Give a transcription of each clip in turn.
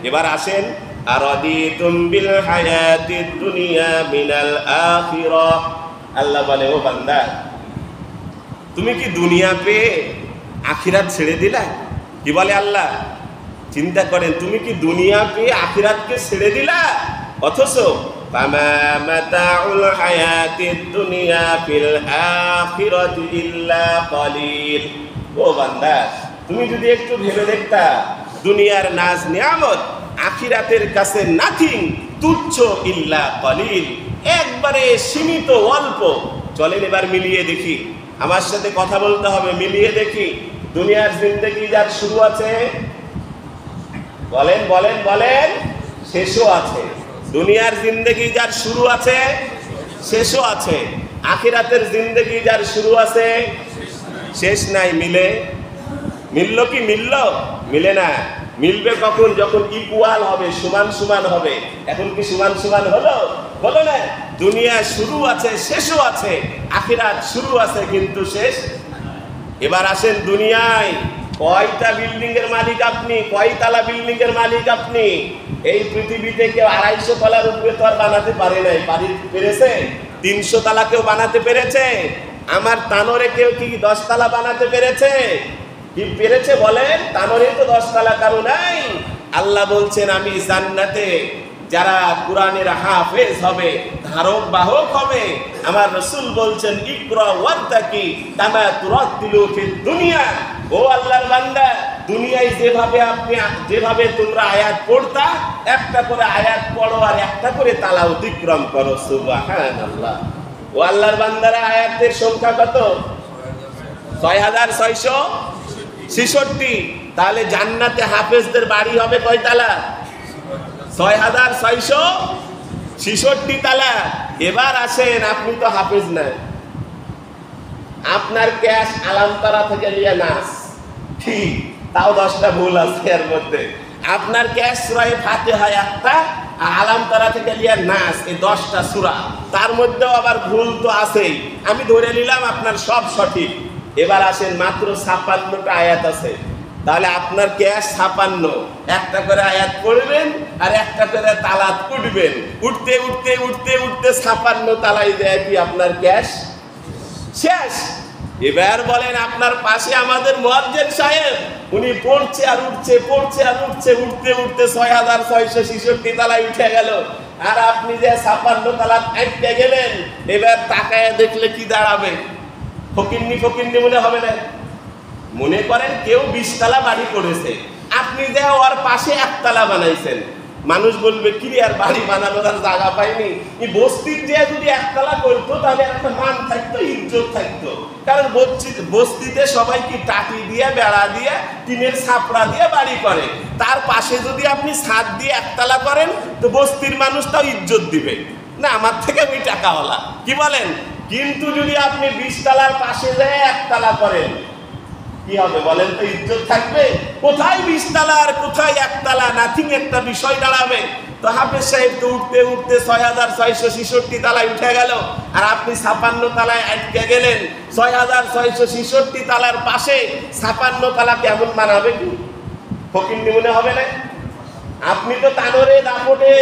এবার আসেন, আরাদিতুম বিল হায়াতিদ দুনিয়া মিনাল আখিরাহ। আল্লাহ বলে, ও বান্দা, তুমি কি দুনিয়া পেয়ে আখিরাত ছেড়ে দিলা? কি বলে আল্লাহ? চিন্তা করেন, তুমি কি দুনিয়া পেয়ে আখিরাতকে ছেড়ে দিলা? অথচ ফামা মাতাউল হায়াতিদ দুনিয়া ফিল আখিরাতি ইল্লা কলিল। ও বান্দা, তুমি যদি একটু ভেবে দেখতা, দুনিয়ার নাজ নিয়ামত আখিরাতের কাছে নাথিং, তুচ্ছ, ইল্লা কলিল, একবারে সীমিত, অল্প। চলেন এবার মিলিয়ে দেখি, আমার সাথে কথা বলতে হবে, মিলিয়ে দেখি। দুনিয়ার জিন্দেগি যার শুরু আছে, বলেন বলেন বলেন, শেষও আছে। দুনিয়ার জিন্দেগি যার শুরু আছে, শেষও আছে। আখিরাতের জিন্দেগি যার শুরু আছে, শেষ নাই। মিলল কি? মিলে না। মিলবে কখন? যখন ইকুয়াল হবে, সমান সমান হবে। এখন কি সমান সমান হলো? হলো না। দুনিয়া শুরু আছে, শেষও আছে। আখিরাত শুরু আছে কিন্তু শেষ। এবার আসেন, দুনিয়ায় কয়টা বিল্ডিং এর মালিক আপনি? কয়তলা বিল্ডিং এর মালিক আপনি? এই পৃথিবীতে কেউ 250 তলার উপরে তো আর বানাতে পারে নাই। পেরেছে? 300 তলা কেউ বানাতে পেরেছে? আমার তানোরে কেউ কি 10 তলা বানাতে পেরেছে? কি পেরেছে বলেন? তানোরে তো 10 তলা কারো নাই। আল্লাহ বলছেন, আমি জান্নাতে যারা কুরআনের হাফেজ হবে, ধারক বাহক হবে, আমার রাসূল বলছেন, ইকরা ওয়ারতাকি কামা তুরাতিলু ফিদ দুনিয়া। ও আল্লাহর বান্দা, দুনিয়ায় যেভাবে তোমরা আয়াত পড়তা, একটা করে আয়াত পড়ো আর একটা করে তালা অতিক্রম করো। সুবহানাল্লাহ। ও আল্লাহর বান্দারা, আয়াতের সংখ্যা কত? 6666। তাহলে জান্নাতে হাফেজদের বাড়ি হবে কয় তালা? 6666 তালা। এবার আসেন, আপনি তো হাফেজ না, আপনার ক্যাশ আলামতারা থেকে নিয়ে নাস, ঠিক, তাও 10টা ভুল আছে এর মধ্যে। আপনার ক্যাশ সূরা ফাতিহা একটা, আর আলামতারা থেকে নিয়ে নাস, এই 10টা সূরা, তার মধ্যেও আবার ভুল তো আছেই। আমি ধরে নিলাম আপনার সব সঠিক। এবার আসেন, মাত্র 56টা আয়াত আছে। তাহলে আপনার ক্যাশ 56, একটা করে আয়াত পড়বেন আর একটা করে তালাত উঠবেন। উঠতে উঠতে উঠতে উঠতে 56 তালাই দেয় কি আপনার ক্যাশ শেষ। এবার বলেন, আপনার পাশে আমাদের মুয়াজ্জিন সাহেব, উনি পড়ছে আর উঠছে, পড়ছে আর উঠছে, উঠতে উঠতে 6666 তালায় উঠে গেল। আর আপনি যে 56 তালাত আটকে গেলেন, এবার তাকায় দেখলে কি দাঁড়াবে? ফকিন্নি মনে হবে না? মনে করেন কেউ 20 তালা বাড়ি করেছে, আপনি যে ওর পাশে 1 তালা বানাইছেন। মানুষ বলবে, কি আর বাড়ি বানানোর আর জায়গা পাইনি। এই বস্তির যে যদি 1 তালা করতো, তাহলে একটা মান থাকতো, ইজ্জত থাকতো। কারণ বস্তিতে সবাই কি টাকি দিয়ে, বেড়া দিয়ে, টিনের ছাপড়া দিয়ে বাড়ি করে। তার পাশে যদি আপনি ছাদ দিয়ে 1 তালা করেন, তো বস্তির মানুষ তাও ইজ্জত দিবে না, আমার থেকে আমি টাকাওয়ালা। কি বলেন? কিন্তু যদি আপনি 20 তালার পাশে যায় 1 তালা করেন, কি হবে বলেন তো? ইজ্জত থাকবে? কোথায় 20 তালা আর কোথায় 1 তালা, নাথিং একটা বিষয় দাঁড়াবে। তো হাফেজ সাহেব তো উঠতে উঠতে 6666 তালায় উঠে গেল, আর আপনি 56 তালায় আটকে গেলেন। 6666 তালার পাশে 56 তালা কেমন মানাবে? কি ফকিন্নি মনে হবে না? আপনি তো তানোরে দাপটে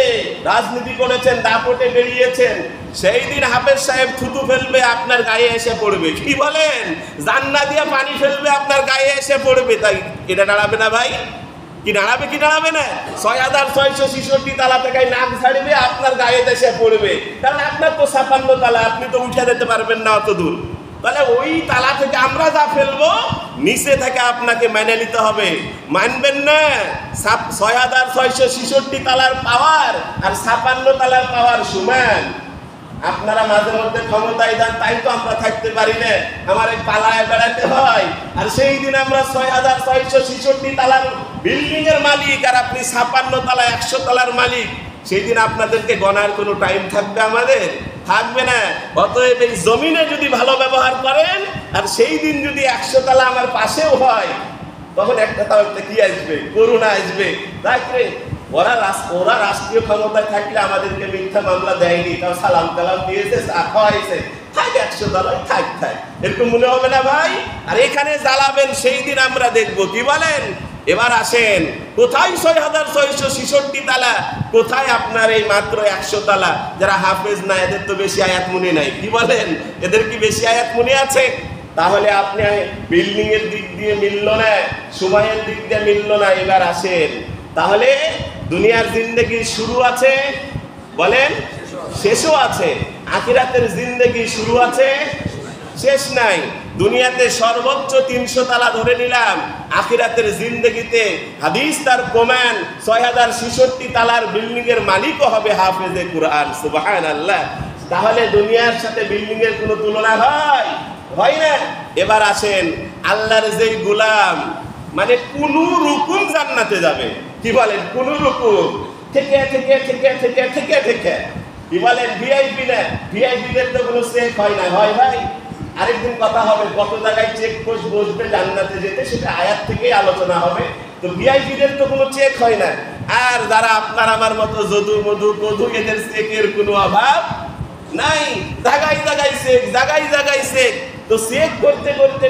রাজনীতি করেছেন, দাপটে বেরিয়েছেন। সেই দিন হাফেজ সাহেব থুতু ফেলবে, আপনার গায়ে এসে পড়বে। কি বলেন? জান্নাত দিয়ে পানি ফেলবে, আপনার গায়ে এসে পড়বে। তাই এটা দাঁড়াবে না ভাই? কি দাঁড়াবে? কি দাঁড়াবে না? 6666 তালা থেকে নাক ছাড়বে, আপনার গায়ে এসে পড়বে। কারণ আপনার তো 56 তালা, আপনি তো উঠে যেতে পারবেন না অত দূর। তাহলে ওই তালা থেকে আমরা যা ফেলবো, নিচে থেকে আপনাকে মেনে নিতে হবে। মানবেন না? 6666 তালার পাওয়ার আর 56 তালার পাওয়ার সমান। আপনারা মাঝে মধ্যে ক্ষমতায় যান, তাই তো আমরা থাকতে পারি না, আমার এই পালায় বেড়াতে হয়। আর সেই দিন আমরা 6666 তালার বিল্ডিং এর মালিক, আর আপনি 56 তালা 100 তালার মালিক। সেই দিন আপনাদেরকে গণার কোনো টাইম থাকবে? আমাদের থাকবে না। অতএব এই জমিনে যদি ভালো ব্যবহার করেন, আর সেই দিন যদি 100 তালা আমার পাশেও হয়, তখন একটা তাও একটা কি আসবে? করুণা আসবে। দেখবে ওরা রাষ্ট্রীয় ক্ষমতায় থাকলে আমাদেরকে মিথ্যা মামলা দেয়নি, তাও সালাম কালাম দিয়েছে, চা খাওয়াইছে, থাক 100 তালায় থাক। এরকম মনে হবে না ভাই? আর এখানে জ্বালাবেন, সেই দিন আমরা দেখবো। কি বলেন? এবার আসেন, কোথায় ৬৬৬৬ তালা, কোথায় আপনার এই মাত্র ১০০ তালা? যারা হাফেজ না এদের তো বেশি আয়াত মনে নাই, কি বলেন? এদের কি বেশি আয়াত মনে আছে? তাহলে আপনি বিল্ডিং এর দিক দিয়ে মিলল না, সময়ের দিক দিয়ে মিলল না। এবার আসেন, তাহলে দুনিয়ার জিন্দেগি শুরু আছে বলেন, শেষও আছে। আখিরাতের জিন্দেগি শুরু আছে, শেষ নাই। দুনিয়াতে সর্বোচ্চ ৩০০ তালা ধরে নিলাম, আখিরাতের জিন্দেগিতে হাদিস তার প্রমাণ ৬০৬৬ তালার বিল্ডিং এর মালিকও হবে হাফেজে কুরআন। সুবহানাল্লাহ। তাহলে দুনিয়ার সাথে বিল্ডিং এর কোনো তুলনা হয় না? এবার আসেন, আল্লাহর যেই গোলাম, মানে কোন রকম জান্নাতে যাবে, কি বলেন? কোন রকম থেকে কি বলেন? ভিআইপি না, ভিআইপিদের তো কোনো চেক হয় না, হয় ভাই? আরেকদিন কথা হবে কত জায়গায় চেক পোস্ট বসবে জান্নাতে যেতে, সেটা আয়াত থেকেই আলোচনা হবে। তো ভিআইপিদের তো কোনো চেক হয় না। আর যারা আপনার আমার মতো যদু মধু কধু, এদের চেকের কোনো অভাব নাই। জায়গায় জায়গায় চেক। তো চেক করতে করতে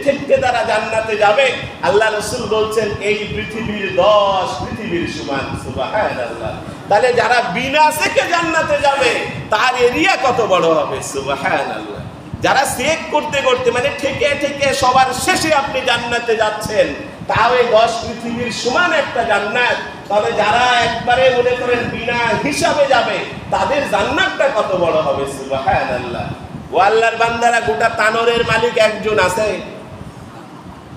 ঠেকতে তারা জান্নাতে যাবে। আল্লাহ রাসূল বলছেন এই পৃথিবীর 10 পৃথিবীর সমান। সুবহানাল্লাহ। তাহলে যারা বিনা চেকে জান্নাতে যাবে তার এরিয়া কত বড় হবে? সুবহানাল্লাহ। যারা চেক করতে করতে, মানে ঠেকে সবার শেষে আপনি জান্নাতে যাচ্ছেন, তাও এই 10 পৃথিবীর সমান একটা জান্নাত। তবে যারা একবারে মনে করেন বিনা হিসাবে যাবে, তাদের জান্নাতটা কত বড় হবে? সুবহানাল্লাহ। ও আল্লাহর বান্দারা, গোটা তানোরের মালিক একজন আছে?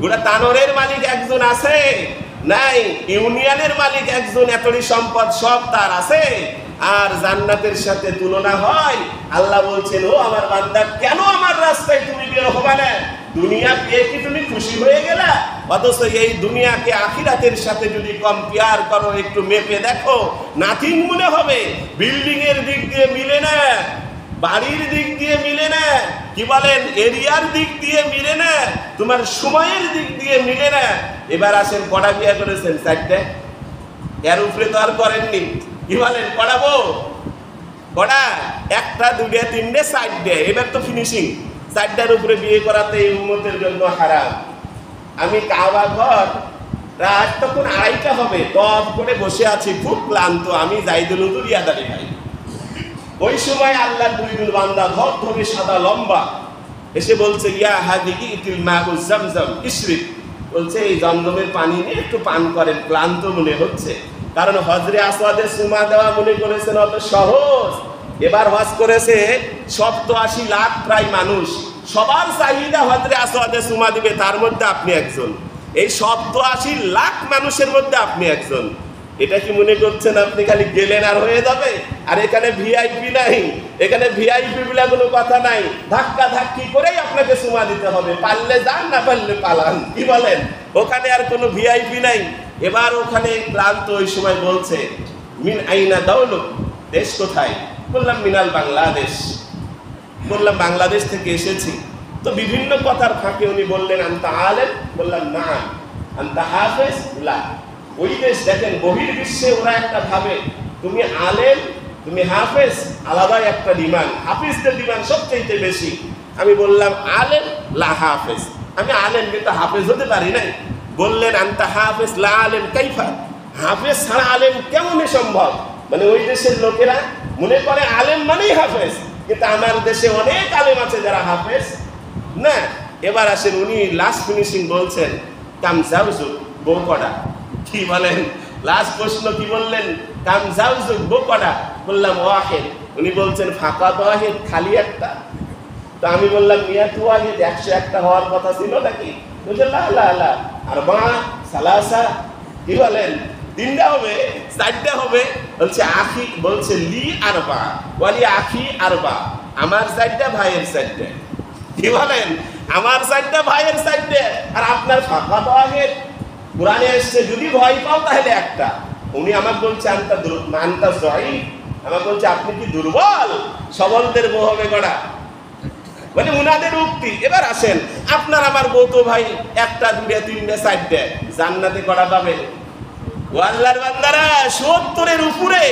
গোটা তানোরের মালিক একজন আছে? নাই। ইউনিয়নের মালিক একজন, এতটি সম্পদ সব তার আছে। আর জান্নাতের সাথে তুলনা হয়? আল্লাহ বলছেন, ও আমার বান্দা, কেন আমার রাস্তায় তুমি বের হবে না? দুনিয়া পেয়ে কি তুমি খুশি হয়ে গেলা? অথচ এই দুনিয়াকে আখিরাতের সাথে যদি কম্পেয়ার করো, একটু মেপে দেখো, নাথিং মনে হবে। বিল্ডিং এর দিক দিয়ে মিলে না, বাড়ির দিক দিয়ে মিলে না, কি বলেন, এরিয়ার দিক দিয়ে মিলে না, তোমার সময়ের দিক দিয়ে মিলে না। এবার আসেন, কটা বিয়ে করেছেন? 4টে। এর উপরে তো আর করেননি, কি বলেন? পড়াবো কটা? 1টা 2টা 3টে 4টে, এবার তো ফিনিশিং। 4টার উপরে বিয়ে করাতে এই উম্মতের জন্য হারাম। আমি কাবা ঘর রাত তখন 2:30 হবে, টপ করে বসে আছি, খুব ক্লান্ত। আমি জাইদুল হুজুর ইয়াদারি ভাই। ওই সময় আল্লাহ দুইজন বান্দা ধরে সাদা লম্বা এসে বলছে, ইয়া হাদিহি ইতিল মাউ জামজাম ইশরিক। বলছে, এই জমজমের পানি নিয়ে একটু পান করেন, ক্লান্ত মনে হচ্ছে। কারণ হজরে আসওয়াদে সুমা দেওয়া মনে করেছেন অত সহজ। এবার হজ করেছে 87 লাখ প্রায় মানুষ, সবার চাহিদা হজরে আসওয়াদে সুমা দিবে, তার মধ্যে আপনি একজন। এই 87 লাখ মানুষের মধ্যে আপনি একজন। এটা কি মনে করছেন আপনি খালি গেলেন আর হয়ে যাবে? আর এখানে ভিআইপি নাই, এখানে ভিআইপি বলে কোনো কথা নাই। ধাক্কা ধাক্কি করেই আপনাকে সুমা দিতে হবে, পারলে যান, না পারলে পালান, কি বলেন? ওখানে আর কোনো ভিআইপি নাই। এবার ওখানে ক্লান্ত ওই সময় বলছে, মিন আইনা দাউলুক, দেশ কোথায়? বললাম মিনাল বাংলাদেশ। বললাম বাংলাদেশ থেকে এসেছি। তো বিভিন্ন কথার ফাঁকে উনি বললেন, আনতা আলেম? বললাম না। আনতা হাফেজ? লা। ওই দেশ দেখেন, বহির্বিশ্বে ওরা একটা ভাবে তুমি আলেম, তুমি হাফেজ, আলাদাই একটা ডিমান্ড। হাফিজদের ডিমান্ড সবচেয়ে বেশি। আমি বললাম আলেম লা হাফেজ, আমি আলেম কিন্তু হাফেজ হতে পারি নাই। বললেন, আনতা হাফেজ লা আলেম কাইফা? হাফেজ ছাড়া আলেম কেমনে সম্ভব? মানে ওই দেশের লোকেরা মনে করে আলেম মানেই হাফেজ, কিন্তু আমার দেশে অনেক আলেম আছে যারা হাফেজ না। এবার আসেন, উনি লাস্ট ফিনিশিং বলছেন, কাম জাউজুক, বউ কটা? কি বলেন? লাস্ট প্রশ্ন কি বললেন? কাম জাউজুক, বউ কটা? বললাম ওয়াহিদ। উনি বলছেন, ফাঁকা তো ওয়াহিদ, খালি একটা। তো আমি বললাম, মিয়াত ওয়াহিদ, 101টা হওয়ার কথা ছিল নাকি? বলছেন লা লা লা, আরবা সালাসা। কি বলেন? 3টা হবে, 4টা হবে? বলছে আখি, বলছে লি আরবা ওয়ালি আখি আরবা, আমার 4টা, ভাইয়ের 4টা। কি বলেন? আমার 4টা, ভাইয়ের 4টা, আর আপনার ফাঁকা তো আগে কোরআনে এসছে, যদি ভয় পাও তাহলে একটা। উনি আমাকে বলছে, আনতা জয়ী, আমাকে বলছে আপনি কি দুর্বল? সবলদের বউ হবে গড়া, মানে উনাদের উক্তি। এবার আসেন, আপনার আমার বউ তো ভাই 1টা 2টা 3টা 4টা, জান্নাতে করা পাবে? ও আল্লাহর বান্দারা, 70-এর উপরে।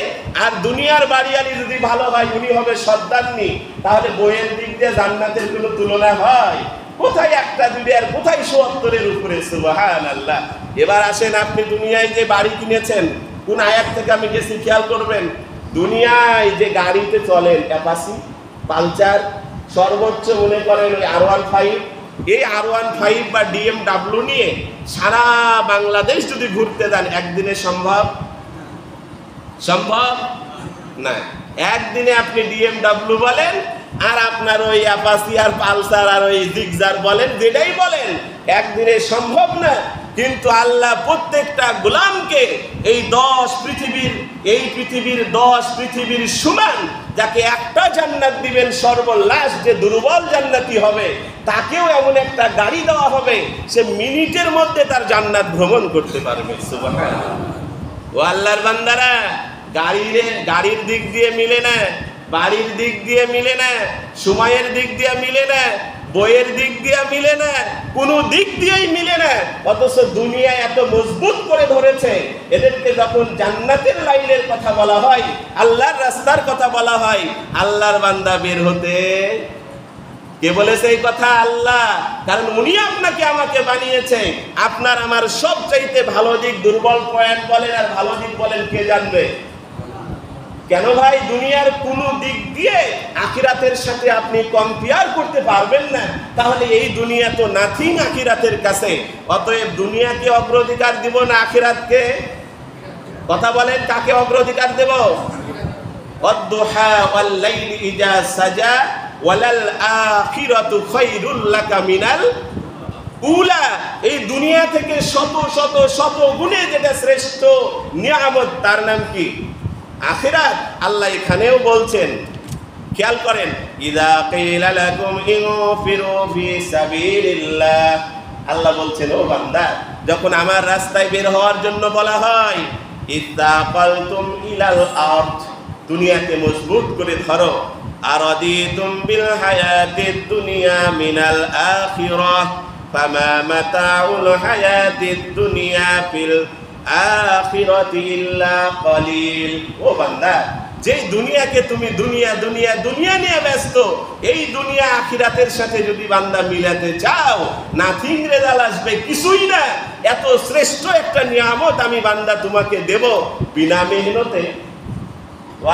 আর দুনিয়ার বাড়িয়ালি যদি ভালো হয়, উনি হবে সর্দারনি। তাহলে বইয়ের দিক দিয়ে জান্নাতের কোনো তুলনা হয়? কোথায় একটা দুইটা আর কোথায় ৭৪-এর উপরে, সুবহানাল্লাহ। এবার আসেন, আপনি দুনিয়ায় যে বাড়ি কিনেছেন, কোন আয়াত থেকে আমি গেছি খেয়াল করবেন। দুনিয়ায় যে গাড়িতে চলেন, অ্যাপাচি, পালচার, সর্বোচ্চ মনে করেন ওই R15, এই R15 বা BMW নিয়ে সারা বাংলাদেশ যদি ঘুরতে যান, একদিনে সম্ভব? সম্ভব না। একদিনে আপনি BMW বলেন আর আপনার ওই অ্যাপাচি আর পালসার আর ওই জিগজার বলেন, যেটাই বলেন, একদিনে সম্ভব না। কিন্তু আল্লাহ প্রত্যেকটা গোলামকে এই 10 পৃথিবীর সমান, যাকে একটা জান্নাত দিবেন, সর্বলাশ যে দুর্বল জান্নাতি হবে, তাকেও এমন একটা গাড়ি দেওয়া হবে, সে মিনিটের মধ্যে তার জান্নাত ভ্রমণ করতে পারবে। সুবহানাল্লাহ। ও আল্লাহর বান্দারা, গাড়ির দিক দিয়ে মিলে না, বাড়ির দিক দিয়ে মিলে না, সময়ের দিক দিয়ে মিলে না, বইয়ের দিক দিয়ে মিলে না, কোনো দিক দিয়েই মিলে না। অথচ দুনিয়া এত মজবুত করে ধরেছে, এদেরকে যখন জান্নাতের লাইনের কথা বলা হয়, আল্লাহর রাস্তার কথা বলা হয়, আল্লাহর বান্দা বের হতে, কে বলেছে এই কথা? আল্লাহ। কারণ উনি আপনাকে আমাকে বানিয়েছে। আপনার আমার সবচাইতে ভালো দিক, দুর্বল পয়েন্ট বলেন আর ভালো দিক বলেন, কে জানবে? কেন ভাই? দুনিয়ার কোন দিক দিয়ে আখিরাতের সাথে আপনি কম্পেয়ার করতে পারবেন না। তাহলে এই দুনিয়া তো নাথিং আখিরাতের কাছে। অতএব দুনিয়াকে অগ্রাধিকার দিব না আখিরাতকে? কথা বলেন, কাকে অগ্রাধিকার দেব? ওয়াদ-দুহা ওয়াল-লাইলি ইযা সাজা ওয়ালাল আখিরাতু খায়রুল লাকা মিনাল উলা। এই দুনিয়া থেকে শত শত শত গুণে যেটা শ্রেষ্ঠ নিয়ামত, তার নাম কি? আখিরাত। আল্লাহ এখানেও বলছেন, খেয়াল করেন, ইযা কিলা লাকুম ইনফিরু ফি সাবিলিল্লাহ। আল্লাহ বলছেন, ও বান্দা, যখন আমার রাস্তায় বের হওয়ার জন্য বলা হয়, ইত্তাকালতুম ইলাল আরদ, দুনিয়াকে মজবুত করে ধরো, আরাদিতুম বিল হায়াতিদ দুনিয়া মিনাল আখিরাহ ফামা মাতাউল হায়াতিদ দুনিয়া ফিল আখিরাতি ইল্লা কলিল। ও বান্দা, যে দুনিয়াকে তুমি দুনিয়া দুনিয়া দুনিয়া নিয়ে ব্যস্ত, এই দুনিয়া আখিরাতের সাথে যদি বান্দা মিলাতে চাও, নাথিং রেজাল্ট আসবে, কিছুই না। এত শ্রেষ্ঠ একটা নিয়ামত আমি বান্দা তোমাকে দেব বিনা মেহনতে।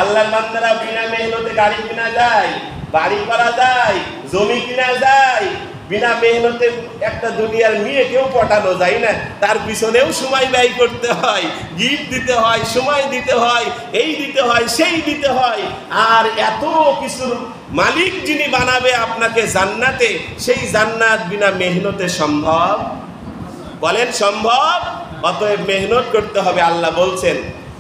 আল্লাহর বান্দারা, বিনা মেহনতে গাড়ি কিনা যায়, বাড়ি করা যায়, জমি কিনা যায়, বিনা মেহনতে একটা দুনিয়ার মেয়েকেও পটানো যায় না। তার পিছনেও সময় ব্যয় করতে হয়, গিফট দিতে হয়, সময় দিতে হয়, এই দিতে হয়, সেই দিতে হয়। আর এত কিছুর মালিক যিনি বানাবে আপনাকে জান্নাতে, সেই জান্নাত বিনা মেহনতে সম্ভব? বলেন সম্ভব? অতএব মেহনত করতে হবে। আল্লাহ বলছেন,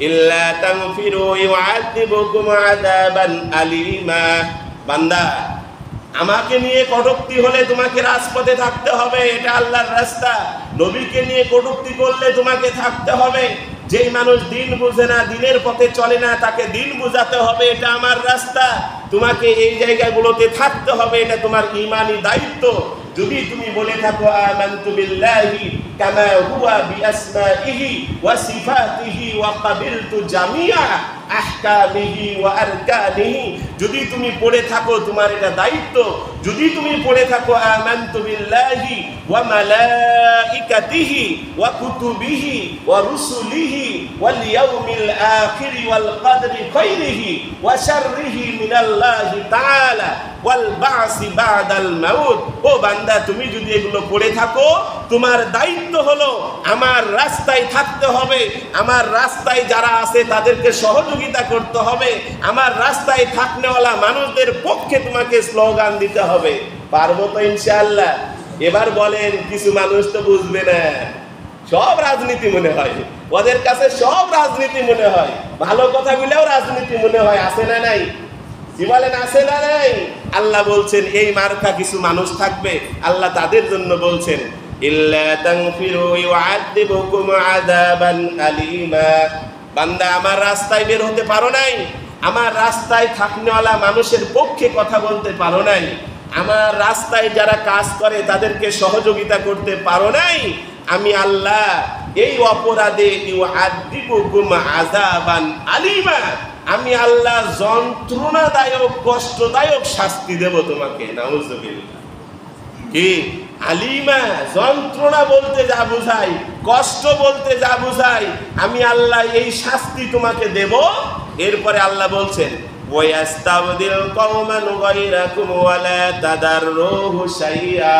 ইল্লা তাগফিরু ইউআযিবুকুম আযাবান আলীমা। বান্দা, আমাকে নিয়ে কটূক্তি হলে তোমাকে রাজপথে থাকতে হবে, এটা আল্লাহর রাস্তা। নবীকে নিয়ে কটূক্তি করলে তোমাকে থাকতে হবে। যেই মানুষ দিন বুঝে না, দিনের পথে চলে না, তাকে দিন বুঝাতে হবে, এটা আমার রাস্তা। তোমাকে এই জায়গাগুলোতে থাকতে হবে, এটা তোমার ঈমানি দায়িত্ব। যদি তুমি বলে থাকো আমানতু বিল্লাহি কামা হুয়া বিআসমাইহি ওয়া সিফাতিহি ওয়া ক্বাবিলতু জামিআ আহকামিহি ওয়া আরকানিহি, যদি তুমি পড়ে থাকো, তোমার এটা দায়িত্ব। যদি তুমি পড়ে থাকো আমানতু বিল্লাহি ওয়া মালাইকাতিহি ওয়া কুতুবিহি ওয়া রুসুলিহি ওয়াল ইয়াউমিল আখির ওয়াল কদরি খাইরিহি ওয়া শাররিহি মিনাল্লাহি তাআলা ওয়াল বা'সি বা'দাল মাউত। ও বান্দা, তুমি যদি এগুলো পড়ে থাকো, তোমার দায়িত্ব হলো আমার রাস্তায় থাকতে হবে, আমার রাস্তায় যারা আছে তাদেরকে সহযোগিতা করতে হবে, আমার রাস্তায় থাকনেওয়ালা মানুষদের পক্ষে তোমাকে স্লোগান দিতে হবে। পারবো তো ইনশাআল্লাহ? এবার বলেন, কিছু মানুষ তো বুঝবে না, সব রাজনীতি মনে হয়, ওদের কাছে সব রাজনীতি মনে হয়, ভালো কথাগুলোও রাজনীতি মনে হয়। আছে না নাই? কি বলেন, আছে না নাই? আল্লাহ বলছেন, এই মার্কা কিছু মানুষ থাকবে, আল্লাহ তাদের জন্য বলছেন, ইল্লা তাগফিরু ইউআযিবুকুম আযাবান আলীমা। বান্দা, আমার রাস্তায় বের হতে পারো নাই, আমার রাস্তায় থাকনেওয়ালা মানুষের পক্ষে কথা বলতে পারো নাই, আমার রাস্তায় যারা কাজ করে তাদেরকে সহযোগিতা করতে পারো নাই, আমি আল্লাহ এই অপরাধে ইউআযিবুকুম আযাবান আলীমা, আমি আল্লাহ যন্ত্রণাদায়ক কষ্টদায়ক শাস্তি দেব তোমাকে। নাউযুবিল্লাহ। কি আলিমা, যন্ত্রণা বলতে যা বুঝাই, কষ্ট বলতে যা বুঝাই, আমি আল্লাহ এই শাস্তি তোমাকে দেব। এরপরে আল্লাহ বলছেন ওয়াস্তাবদিল কওমান গায়রাকুম ওয়ালা তাদাররুহু শাইআ,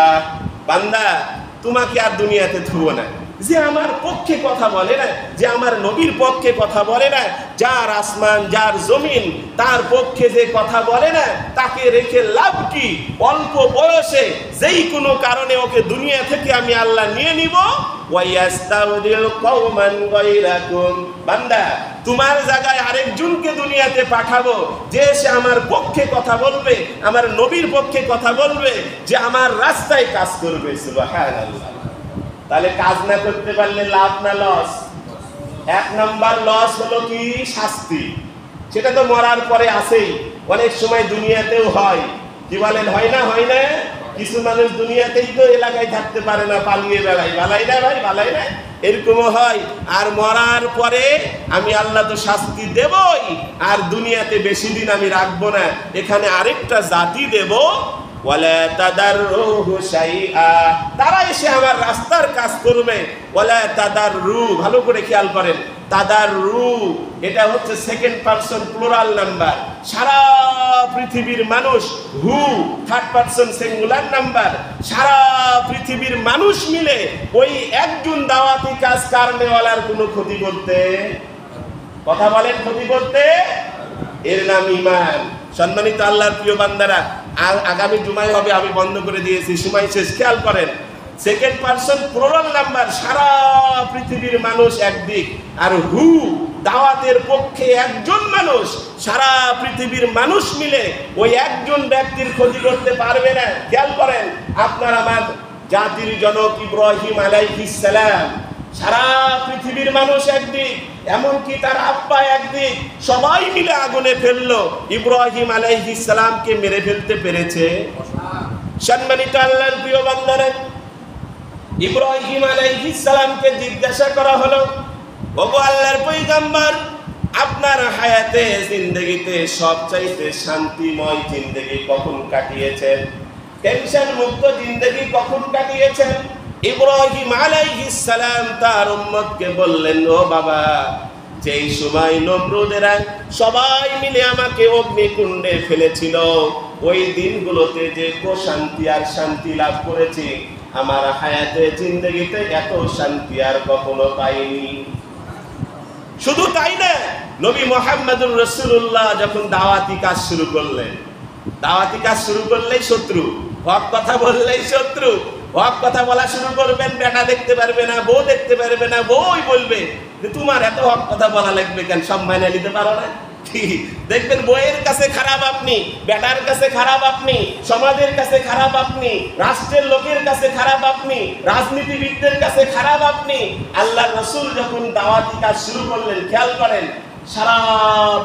বান্দা তোমাকে আর দুনিয়াতে থুব না, যে আমার পক্ষে কথা বলে না, যে আমার নবীর পক্ষে কথা বলে না, যার আসমান যার জমিন তার পক্ষে যে কথা বলে না, তাকে রেখে লাভ কি? অল্প বয়সে যেই কোনো কারণে ওকে দুনিয়া থেকে আমি আল্লাহ নিয়ে নিব। ওয়াস্তাবদিল কওমান গায়রাকুম, বান্দা তোমার জায়গায় আরেকজনকে দুনিয়াতে পাঠাবো, যে সে আমার পক্ষে কথা বলবে, আমার নবীর পক্ষে কথা বলবে, যে আমার রাস্তায় কাজ করবে। সুবহানাল্লাহ। তাহলে কাজ না করতে পারলে লাভ না লস? এক নাম্বার লস হলো কি? শাস্তি। সেটা তো মরার পরে আসেই, অনেক সময় দুনিয়াতেও হয়। কি বলেন, হয় না? হয় না? কিছু মানুষ দুনিয়াতেই তো এলাকায় থাকতে পারে না, পালিয়ে বেড়ায়। বালাই না ভাই, বালাই না? এরকমও হয়। আর মরার পরে আমি আল্লাহ তো শাস্তি দেবই, আর দুনিয়াতে বেশি দিন আমি রাখবো না, এখানে আরেকটা জাতি দেব। ওয়ালা তাদাররুহু শাইআ, তারা এসে আমার রাস্তার কাজ করবে। ওয়ালা তাদাররু, ভালো করে খেয়াল করেন, তাদাররু এটা হচ্ছে সেকেন্ড পারসন প্লুরাল নাম্বার। সারা পৃথিবীর মানুষ, হু থার্ড পারসন সিঙ্গুলার নাম্বার। সারা পৃথিবীর মানুষ মিলে ওই একজন দাওয়াতি কাজ কারণেওয়ালার কোনো ক্ষতি করতে, কথা বলেন, ক্ষতি করতে, এর নাম ঈমান। সম্মানিত আল্লাহর প্রিয় বান্দারা, আগামী জুমায় হবে, আমি বন্ধ করে দিয়েছি, সময় শেষ। খেয়াল করেন, সেকেন্ড পারসন প্লুরাল নাম্বার, সারা পৃথিবীর মানুষ একদিক, আর হু দাওয়াতের পক্ষে একজন মানুষ। সারা পৃথিবীর মানুষ মিলে ওই একজন ব্যক্তির ক্ষতি করতে পারবে না। খেয়াল করেন, আপনার আমার জাতির জনক ইব্রাহিম আলাইহিস সালাম, সারা পৃথিবীর মানুষ একদিক, এমনকি তার আব্বা একদিক, সবাই মিলে আগুনে ফেললো, ইব্রাহিম আলাইহিস সালামকে মেরে ফেলতে পেরেছে? সম্মানিত আল্লাহর প্রিয় বান্দারা, ইব্রাহিম আলাইহিস সালামকে জিজ্ঞাসা করা হলো, ওগো আল্লাহর পয়গম্বর, আপনার হায়াতে জিন্দেগিতে সবচাইতে শান্তিময় জিন্দেগি কখন কাটিয়েছেন? টেনশন মুক্ত জিন্দেগি কখন কাটিয়েছেন? ইব্রাহিম আলাইহিস সালাম তার উম্মতকে বললেন, ও বাবা, যেই সময় নমরুদেরা সবাই মিলে আমাকে অগ্নিকুণ্ডে ফেলেছিল, ওই দিনগুলোতে যে প্রশান্তি আর শান্তি লাভ করেছি, আমার হায়াতে জিন্দেগিতে এত শান্তি আর কখনো পাইনি। শুধু তাই না, নবী মুহাম্মদুর রাসূলুল্লাহ যখন দাওয়াতি কাজ শুরু করলেন, দাওয়াতি কাজ শুরু করলেই শত্রু, হক কথা বললেই শত্রু। হক কথা বলা শুরু করবেন, বেটা দেখতে পারবে না, বউ দেখতে পারবে না, বউই বলবে যে তোমার এত হক কথা বলা লাগবে কেন, সব মাইনে নিতে পারো না। দেখবেন বউয়ের কাছে খারাপ আপনি, বেটার কাছে খারাপ আপনি, সমাজের কাছে খারাপ আপনি, রাষ্ট্রের লোকের কাছে খারাপ আপনি, রাজনীতিবিদদের কাছে খারাপ আপনি। আল্লাহ রাসূল যখন দাওয়াতি কাজ শুরু করলেন, খেয়াল করেন, সারা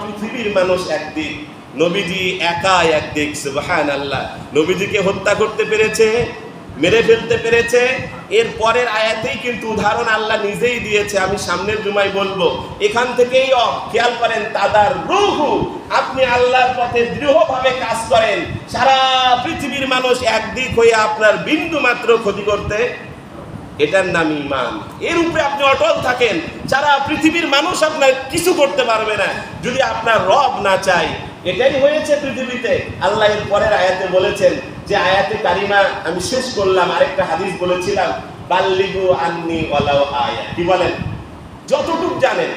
পৃথিবীর মানুষ একদিক, নবীজি একা একদিক। সুবহানাল্লাহ। নবীজিকে হত্যা করতে পেরেছে, মেরে ফেলতে পেরেছে। এর পরের আয়াতেই কিন্তু উদাহরণ আল্লাহ নিজেই দিয়েছে, আমি সামনের জুমায় বলবো। এখান থেকেই খেয়াল করেন, তাদাররুহু, আপনি আল্লাহর পথে দৃঢ়ভাবে কাজ করেন, সারা পৃথিবীর মানুষ একদিক হয়ে আপনার বিন্দু মাত্র ক্ষতি করতে, এটার নাম ঈমান। এর উপরে আপনি অটল থাকেন, সারা পৃথিবীর মানুষ আপনার কিছু করতে পারবে না যদি আপনার রব না চায়। এটাই হয়েছে পৃথিবীতে। আল্লাহ এর পরের আয়াতে বলেছেন, যে আয়াতে কারিমা আমি শেষ করলাম, আরেকটা হাদিস বলেছিলাম, বাল্লিগু আন্নি ওয়ালাউ আয়া। কি বলেন? যতটুক জানেন,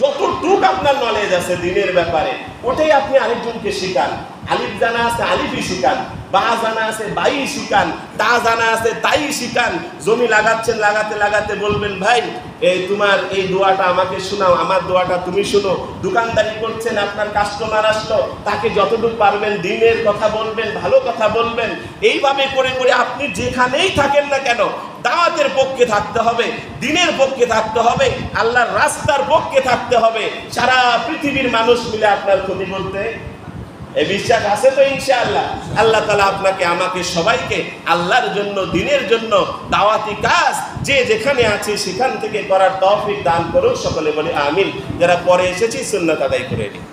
যতটুক আপনার নলেজ আছে দিনের ব্যাপারে, ওটাই আপনি আরেকজনকে শিখান। আলিফ জানা আছে আলিফই শিখান, বা জানা আছে বাই শিখান, তা জানা আছে তাই শিখান। জমি লাগাচ্ছেন, লাগাতে লাগাতে বলবেন, ভাই এই তোমার এই দোয়াটা আমাকে শোনাও, আমার দোয়াটা তুমি শোনো। দোকানদারি করছেন, আপনার কাস্টমার আসলো, তাকে যতটুকু পারবেন দিনের কথা বলবেন, ভালো কথা বলবেন। এইভাবে করে করে আপনি যেখানেই থাকেন না কেন, দাওয়াতের পক্ষে থাকতে হবে, দিনের পক্ষে থাকতে হবে, আল্লাহর রাস্তার পক্ষে থাকতে হবে। সারা পৃথিবীর মানুষ মিলে আপনার ক্ষতি করতে, এই বিশ্বাস আছে তো ইনশাআল্লাহ? আল্লাহ তাআলা আপনাকে আমাকে সবাইকে আল্লাহর জন্য, দিনের জন্য দাওয়াতি কাজ যে যেখানে আছে সেখান থেকে করার তৌফিক দান করুন। সকলে বলি আমিন। যারা পরে এসেছি সুন্নাত আদায় করে নিই।